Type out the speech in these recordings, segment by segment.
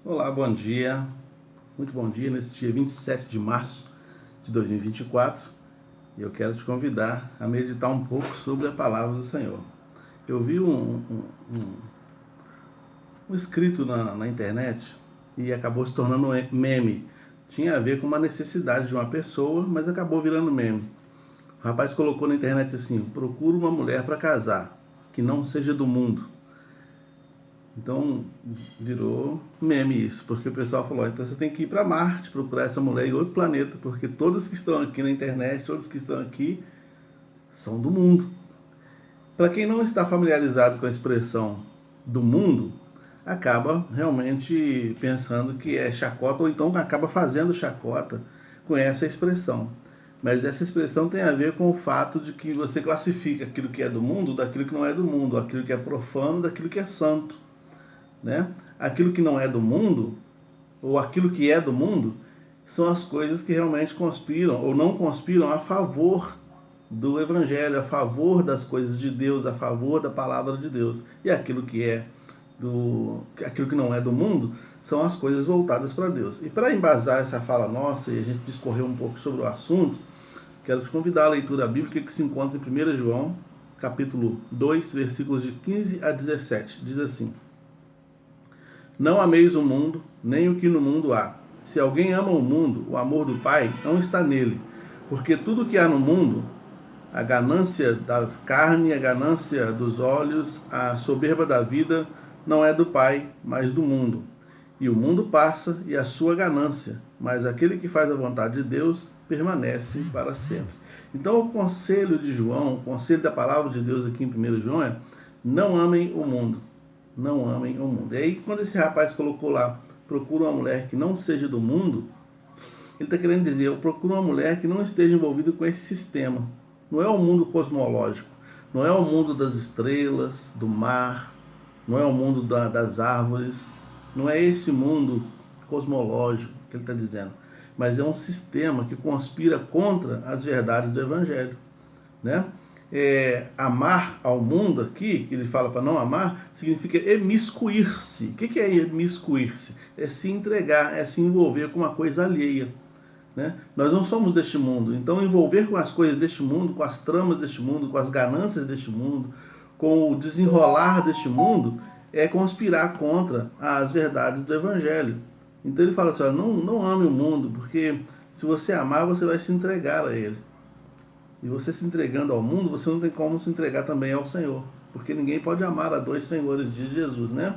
Olá, bom dia, muito bom dia nesse dia 27 de março de 2024 e eu quero te convidar a meditar um pouco sobre a palavra do Senhor. Eu vi um escrito na internet e acabou se tornando um meme. Tinha a ver com uma necessidade de uma pessoa, mas acabou virando meme. O rapaz colocou na internet assim: procura uma mulher para casar, que não seja do mundo. Então virou meme isso, porque o pessoal falou: então você tem que ir para Marte, procurar essa mulher em outro planeta, porque todas que estão aqui na internet, todas que estão aqui são do mundo. Para quem não está familiarizado com a expressão do mundo, acaba realmente pensando que é chacota, ou então acaba fazendo chacota com essa expressão. Mas essa expressão tem a ver com o fato de que você classifica aquilo que é do mundo daquilo que não é do mundo, aquilo que é profano daquilo que é santo, né? Aquilo que não é do mundo, ou aquilo que é do mundo, são as coisas que realmente conspiram ou não conspiram a favor do Evangelho, a favor das coisas de Deus, a favor da palavra de Deus. E aquilo que não é do mundo são as coisas voltadas para Deus. E para embasar essa fala nossa e a gente discorrer um pouco sobre o assunto, quero te convidar à leitura bíblica que se encontra em 1 João, capítulo 2, versículos de 15 a 17. Diz assim: não ameis o mundo, nem o que no mundo há. Se alguém ama o mundo, o amor do Pai não está nele. Porque tudo que há no mundo, a ganância da carne, a ganância dos olhos, a soberba da vida, não é do Pai, mas do mundo. E o mundo passa e a sua ganância, mas aquele que faz a vontade de Deus permanece para sempre. Então o conselho de João, o conselho da palavra de Deus aqui em 1 João é: não amem o mundo. Não amem o mundo. E aí, quando esse rapaz colocou lá, procura uma mulher que não seja do mundo, ele está querendo dizer: eu procuro uma mulher que não esteja envolvida com esse sistema. Não é o mundo cosmológico, não é o mundo das estrelas, do mar, não é o mundo das árvores, não é esse mundo cosmológico que ele está dizendo, mas é um sistema que conspira contra as verdades do Evangelho, né? Amar ao mundo aqui, que ele fala para não amar, significa emiscuir-se. O que é emiscuir-se? É se entregar, é se envolver com uma coisa alheia, né? Nós não somos deste mundo, então envolver com as coisas deste mundo, com as tramas deste mundo, com as ganâncias deste mundo, com o desenrolar deste mundo, é conspirar contra as verdades do Evangelho. Então ele fala assim: olha, não ame o mundo, porque se você amar, você vai se entregar a ele. E você se entregando ao mundo, você não tem como se entregar também ao Senhor. Porque ninguém pode amar a dois senhores, diz Jesus, né?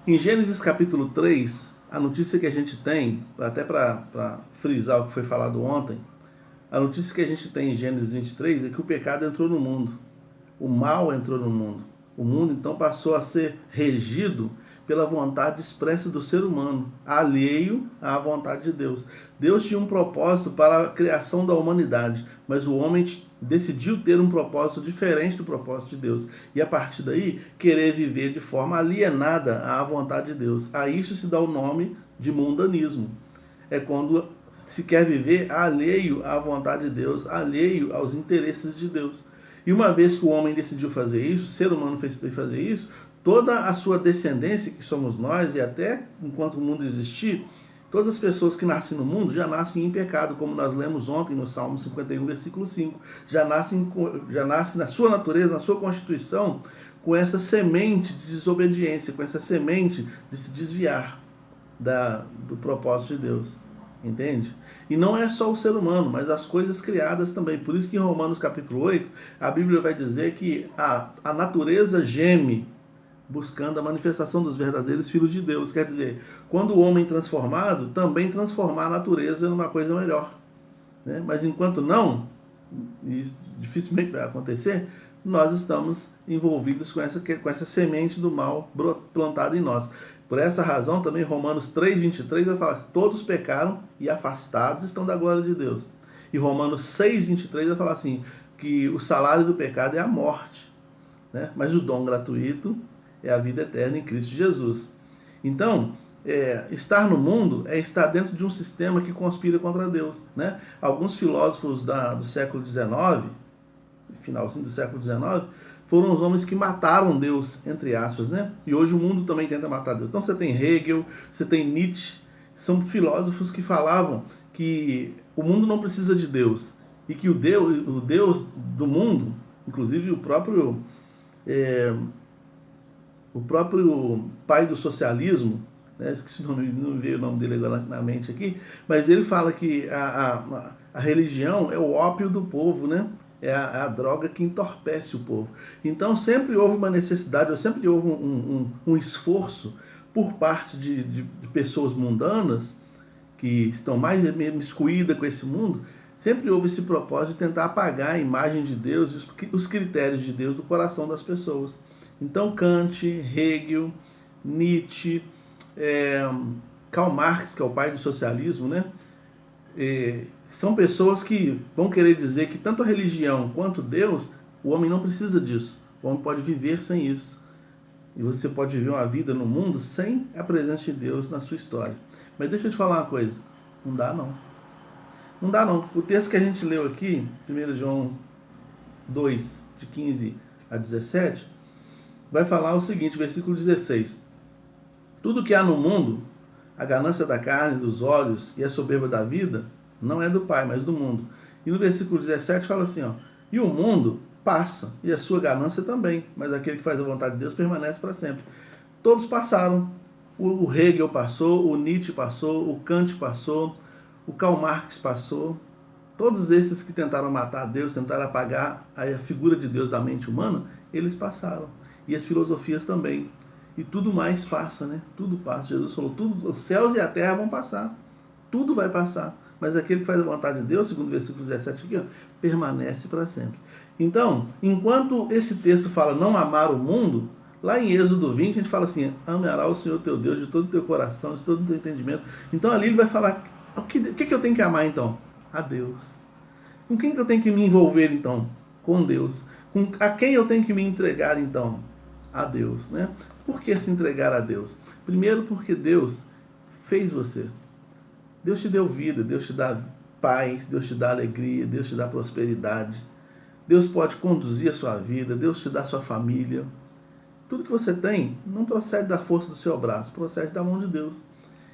Em Gênesis capítulo 3, a notícia que a gente tem, até para frisar o que foi falado ontem, a notícia que a gente tem em Gênesis 23 é que o pecado entrou no mundo. O mal entrou no mundo. O mundo então passou a ser regido pela vontade expressa do ser humano, alheio à vontade de Deus. Deus tinha um propósito para a criação da humanidade, mas o homem decidiu ter um propósito diferente do propósito de Deus. E a partir daí, querer viver de forma alienada à vontade de Deus. A isso se dá o nome de mundanismo. É quando se quer viver alheio à vontade de Deus, alheio aos interesses de Deus. E uma vez que o homem decidiu fazer isso, o ser humano fez fazer isso, toda a sua descendência, que somos nós, e até enquanto o mundo existir, todas as pessoas que nascem no mundo já nascem em pecado, como nós lemos ontem no Salmo 51, versículo 5. Já nascem na sua natureza, na sua constituição, com essa semente de desobediência, com essa semente de se desviar do propósito de Deus. Entende? E não é só o ser humano, mas as coisas criadas também. Por isso que em Romanos capítulo 8, a Bíblia vai dizer que a natureza geme buscando a manifestação dos verdadeiros filhos de Deus. Quer dizer, quando o homem transformado, também transformar a natureza numa coisa melhor, né? Mas enquanto não, e isso dificilmente vai acontecer, nós estamos envolvidos com essa semente do mal plantada em nós. Por essa razão, também Romanos 3,23 vai falar que todos pecaram e afastados estão da glória de Deus. E Romanos 6,23 vai falar assim, que o salário do pecado é a morte, né? Mas o dom gratuito é a vida eterna em Cristo Jesus. Então, estar no mundo é estar dentro de um sistema que conspira contra Deus, né? Alguns filósofos do século XIX, finalzinho do século XIX, foram os homens que mataram Deus, entre aspas, né? E hoje o mundo também tenta matar Deus. Então você tem Hegel, você tem Nietzsche, são filósofos que falavam que o mundo não precisa de Deus e que o Deus do mundo, inclusive o próprio pai do socialismo, né, esqueci o nome, não veio o nome dele agora na mente aqui, mas ele fala que a religião é o ópio do povo, né? É a droga que entorpece o povo. Então sempre houve uma necessidade, sempre houve um esforço por parte de pessoas mundanas que estão mais imiscuídas com esse mundo, sempre houve esse propósito de tentar apagar a imagem de Deus e os critérios de Deus do coração das pessoas. Então Kant, Hegel, Nietzsche, Karl Marx, que é o pai do socialismo, né? São pessoas que vão querer dizer que tanto a religião quanto Deus, o homem não precisa disso. O homem pode viver sem isso. E você pode viver uma vida no mundo sem a presença de Deus na sua história. Mas deixa eu te falar uma coisa. Não dá não. Não dá não. O texto que a gente leu aqui, 1 João 2, de 15 a 17, vai falar o seguinte, versículo 16. Tudo que há no mundo, a ganância da carne, dos olhos e a soberba da vida, não é do Pai, mas do mundo. E no versículo 17 fala assim, ó, e o mundo passa, e a sua ganância também, mas aquele que faz a vontade de Deus permanece para sempre. Todos passaram. O Hegel passou, o Nietzsche passou, o Kant passou, o Karl Marx passou. Todos esses que tentaram matar Deus, tentaram apagar a figura de Deus da mente humana, eles passaram. E as filosofias também. E tudo mais passa, né? Tudo passa. Jesus falou, tudo, os céus e a terra vão passar. Tudo vai passar. Mas aquele que faz a vontade de Deus, segundo o versículo 17 aqui, ó, permanece para sempre. Então, enquanto esse texto fala não amar o mundo, lá em Êxodo 20 a gente fala assim, amará o Senhor teu Deus de todo o teu coração, de todo o teu entendimento. Então ali ele vai falar, o que eu tenho que amar então? A Deus. Com quem que eu tenho que me envolver então? Com Deus. A quem eu tenho que me entregar então? A Deus, né? Por que se entregar a Deus? Primeiro porque Deus fez você. Deus te deu vida, Deus te dá paz, Deus te dá alegria, Deus te dá prosperidade. Deus pode conduzir a sua vida, Deus te dá a sua família. Tudo que você tem não procede da força do seu braço, procede da mão de Deus.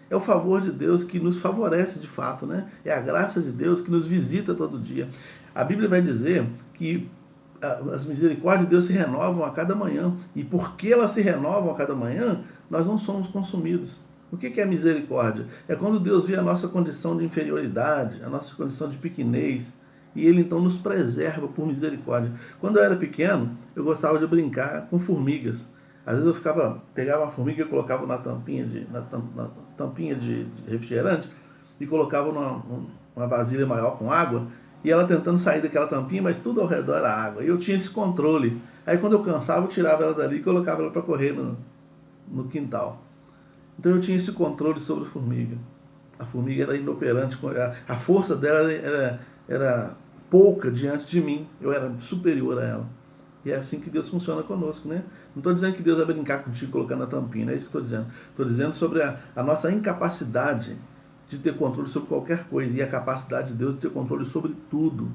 É o favor de Deus que nos favorece de fato, né? É a graça de Deus que nos visita todo dia. A Bíblia vai dizer que as misericórdias de Deus se renovam a cada manhã. E porque elas se renovam a cada manhã, nós não somos consumidos. O que é misericórdia? É quando Deus vê a nossa condição de inferioridade, a nossa condição de pequenez, e Ele então nos preserva por misericórdia. Quando eu era pequeno, eu gostava de brincar com formigas. Às vezes eu pegava uma formiga e colocava na tampinha de refrigerante e colocava numa vasilha maior com água, e ela tentando sair daquela tampinha, mas tudo ao redor era água. E eu tinha esse controle. Aí quando eu cansava, eu tirava ela dali e colocava ela para correr no quintal. Então eu tinha esse controle sobre a formiga. A formiga era inoperante, a força dela era pouca diante de mim. Eu era superior a ela. E é assim que Deus funciona conosco, né? Não estou dizendo que Deus vai brincar contigo colocando a tampinha, não é isso que estou dizendo. Estou dizendo sobre a nossa incapacidade de ter controle sobre qualquer coisa e a capacidade de Deus de ter controle sobre tudo.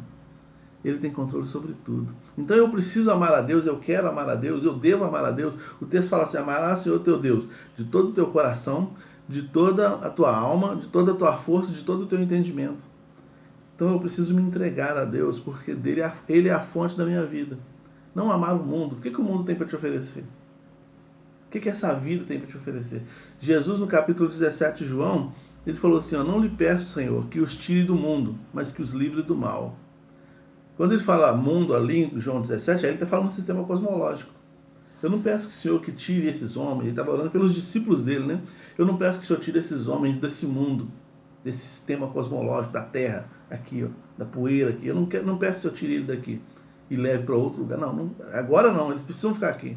Ele tem controle sobre tudo. Então eu preciso amar a Deus, eu quero amar a Deus, eu devo amar a Deus. O texto fala assim, amarás o Senhor teu Deus de todo o teu coração, de toda a tua alma, de toda a tua força, de todo o teu entendimento. Então eu preciso me entregar a Deus, porque Ele é a fonte da minha vida. Não amar o mundo. O que o mundo tem para te oferecer? O que essa vida tem para te oferecer? Jesus, no capítulo 17 de João, ele falou assim, não lhe peço, Senhor, que os tire do mundo, mas que os livre do mal. Quando ele fala mundo ali em João 17, aí ele está falando do sistema cosmológico. Eu não peço que o Senhor que tire esses homens, ele estava orando pelos discípulos dele, né? Eu não peço que o Senhor tire esses homens desse mundo, desse sistema cosmológico, da terra, aqui, ó, da poeira aqui. Eu não peço que o Senhor tire ele daqui e leve para outro lugar. Não, agora não, eles precisam ficar aqui.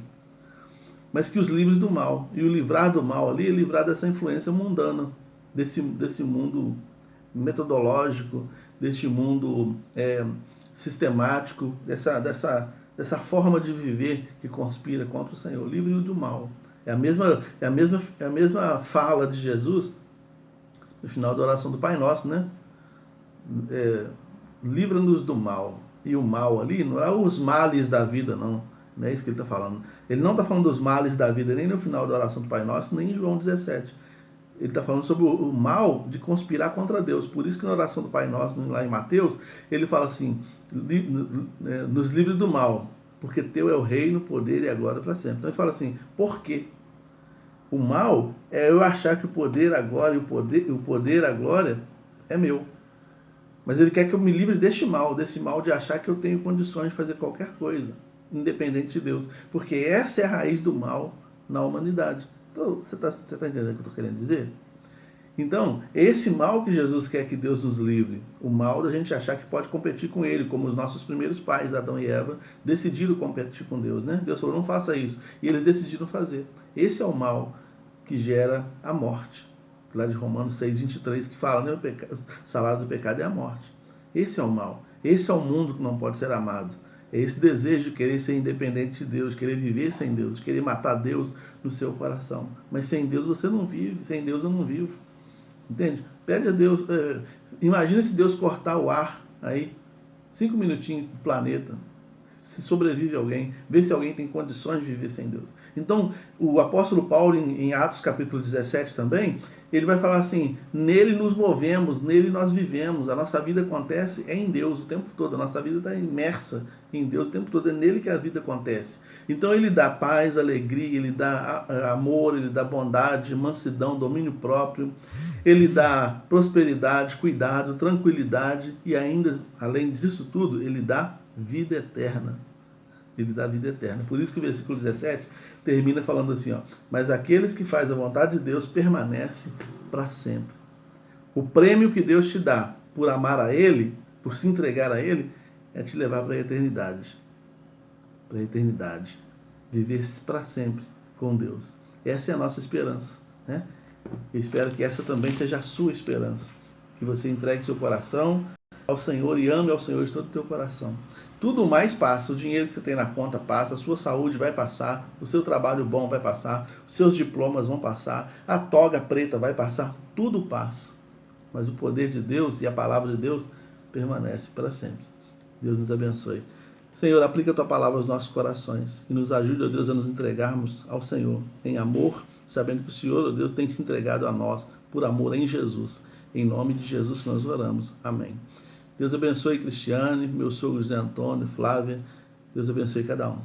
Mas que os livre do mal. E o livrar do mal ali é livrar dessa influência mundana, desse mundo metodológico, desse mundo sistemático, dessa forma de viver que conspira contra o Senhor. Livre-o do mal. É a mesma fala de Jesus no final da oração do Pai Nosso, né? Livra-nos do mal. E o mal ali não é os males da vida, não. Não é isso que ele está falando. Ele não está falando dos males da vida, nem no final da oração do Pai Nosso, nem em João 17. Ele está falando sobre o mal de conspirar contra Deus. Por isso que na oração do Pai Nosso, lá em Mateus, ele fala assim, nos livres do mal, porque teu é o reino, o poder e a glória para sempre. Então ele fala assim, por quê? O mal é eu achar que o poder, a glória, o poder, a glória é meu. Mas ele quer que eu me livre desse mal de achar que eu tenho condições de fazer qualquer coisa, independente de Deus. Porque essa é a raiz do mal na humanidade. Então, você tá entendendo o que eu estou querendo dizer? Então, esse mal que Jesus quer que Deus nos livre, o mal da gente achar que pode competir com ele, como os nossos primeiros pais, Adão e Eva, decidiram competir com Deus, né? Deus falou, não faça isso. E eles decidiram fazer. Esse é o mal que gera a morte. Lá de Romanos 6:23, que fala, né? O salário do pecado é a morte. Esse é o mal. Esse é o mundo que não pode ser amado. É esse desejo de querer ser independente de Deus, de querer viver sem Deus, de querer matar Deus no seu coração. Mas sem Deus você não vive, sem Deus eu não vivo. Entende? Pede a Deus. Imagina se Deus cortar o ar aí, 5 minutinhos do planeta. Se sobrevive alguém, vê se alguém tem condições de viver sem Deus. Então, o apóstolo Paulo, em Atos capítulo 17 também, ele vai falar assim, nele nos movemos, nele nós vivemos, a nossa vida acontece em Deus o tempo todo, a nossa vida está imersa em Deus o tempo todo, é nele que a vida acontece. Então ele dá paz, alegria, ele dá amor, ele dá bondade, mansidão, domínio próprio, ele dá prosperidade, cuidado, tranquilidade e ainda, além disso tudo, ele dá vida eterna. Ele dá vida eterna. Por isso que o versículo 17 termina falando assim, ó, mas aqueles que fazem a vontade de Deus permanecem para sempre. O prêmio que Deus te dá por amar a Ele, por se entregar a Ele, é te levar para a eternidade. Para a eternidade. Viver para sempre com Deus. Essa é a nossa esperança, né? Eu espero que essa também seja a sua esperança. Que você entregue seu coração ao Senhor e ame ao Senhor de todo o teu coração. Tudo mais passa, o dinheiro que você tem na conta passa, a sua saúde vai passar, o seu trabalho bom vai passar, os seus diplomas vão passar, a toga preta vai passar, tudo passa. Mas o poder de Deus e a palavra de Deus permanece para sempre. Deus nos abençoe. Senhor, aplica a tua palavra aos nossos corações e nos ajude, ó Deus, a nos entregarmos ao Senhor em amor, sabendo que o Senhor, ó Deus, tem se entregado a nós por amor em Jesus. Em nome de Jesus que nós oramos. Amém. Deus abençoe Cristiane, meu sogro José Antônio, Flávia. Deus abençoe cada um.